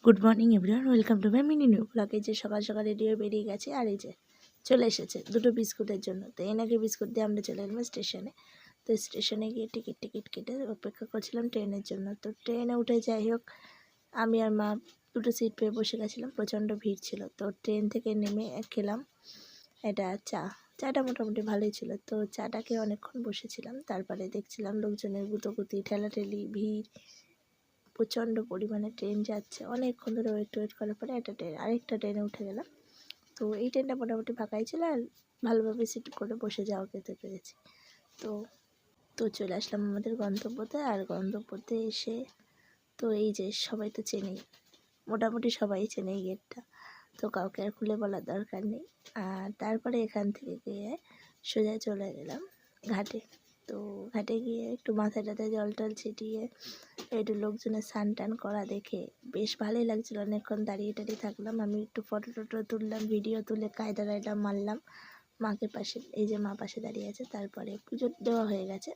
Good morning everyone, welcome to my mini new blog. এই যে সকাল সকাল রেডি হয়ে বেরিয়ে গেছে, আর এই যে চলে এসেছে দুটো বিস্কুটের জন্য। তো এনাকে বিস্কুট দিয়ে আমরা চলে এলাম স্টেশনে। তো স্টেশনে গিয়ে টিকিট কেটে অপেক্ষা করছিলাম ট্রেনের জন্য। তো ট্রেনে উঠে যাই হোক, আমি আর মা দুটো সিট পেয়ে বসে গেছিলাম। প্রচণ্ড ভিড় ছিল। তো ট্রেন থেকে নেমে খেলাম এটা চাটা মোটামুটি ভালোই ছিল। তো চাটা খেয়ে অনেকক্ষণ বসেছিলাম। তারপরে দেখছিলাম লোকজনের গুতোগুতি, ঠেলাঠেলি, ভিড়, প্রচণ্ড পরিমাণে ট্রেন যাচ্ছে। অনেকক্ষণ ধরে ওয়েট করার পরে আরেকটা ট্রেনে উঠে গেলাম। তো এই ট্রেনটা মোটামুটি ফাঁকাই ছিল, আর ভালোভাবে সিট করে বসে যাওয়া যেতে পেরেছি। তো তো চলে আসলাম আমাদের গন্তব্যতে। আর গন্তব্যতে এসে তো এই যে সবাই তো চেনেই, মোটামুটি সবাই চেনে এই গেটটা। তো কাউকে আর খুলে বলার দরকার নেই। আর তারপরে এখান থেকে গিয়ে সোজা চলে গেলাম ঘাটে। তো ঘাটে গিয়ে একটু মাথায় টাথায় জল টল ছিটিয়ে একটু লোকজনের স্নান টান করা দেখে বেশ ভালোই লাগছিলো। অনেকক্ষণ দাঁড়িয়ে টাড়িয়ে থাকলাম। আমি একটু ফটো টটো তুললাম, ভিডিও তুলে কায়দা টায়দা মারলাম মাকে পাশে। এই যে মা পাশে দাঁড়িয়ে আছে। তারপরে পুজো দেওয়া হয়ে গেছে।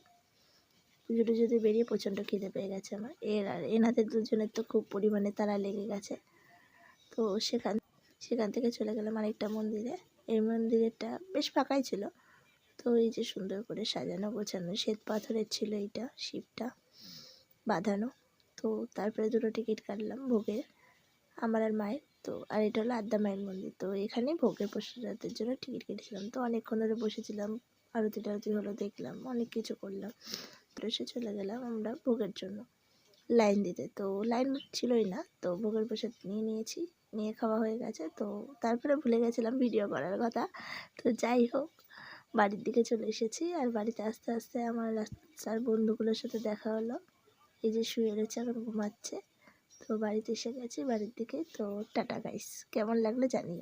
পুজো টুজো দিয়ে বেরিয়ে প্রচণ্ড খিদে পেয়ে গেছে আমার। আর এনাদের দুজনের তো খুব পরিমাণে তারা লেগে গেছে। তো সেখান থেকে চলে গেলাম আরেকটা মন্দিরে। এই মন্দিরটা বেশ ফাঁকাই ছিল। তো এই যে সুন্দর করে সাজানো গোছানো, শ্বেত পাথরের ছিল এইটা, শিবটা বাঁধানো। তো তারপরে দুটো টিকিট কাটলাম ভোগের, আমার আর মায়ের। তো আর এটা হলো আদ্যা মায়ের মন্দির। তো এখানে ভোগের প্রসাদের জন্য টিকিট কেটেছিলাম। তো অনেকক্ষণ ধরে বসেছিলাম, আরতি টারতি হলো, দেখলাম, অনেক কিছু করলাম। তো এসে চলে গেলাম আমরা ভোগের জন্য লাইন দিতে। তো লাইন ছিলই না। তো ভোগের প্রসাদ নিয়েছি, নিয়ে খাওয়া হয়ে গেছে। তো তারপরে ভুলে গেছিলাম ভিডিও করার কথা। তো যাই হোক, বাড়ির দিকে চলে এসেছি। আর বাড়িতে আস্তে আস্তে আমার রাস্তার বন্ধুগুলোর সাথে দেখা হলো। এই যে শুয়ে রয়েছে, এখন ঘুমাচ্ছে। তো বাড়িতে এসে গেছি, বাড়ির দিকে। তো টাটা গাইস, কেমন লাগলো জানিও।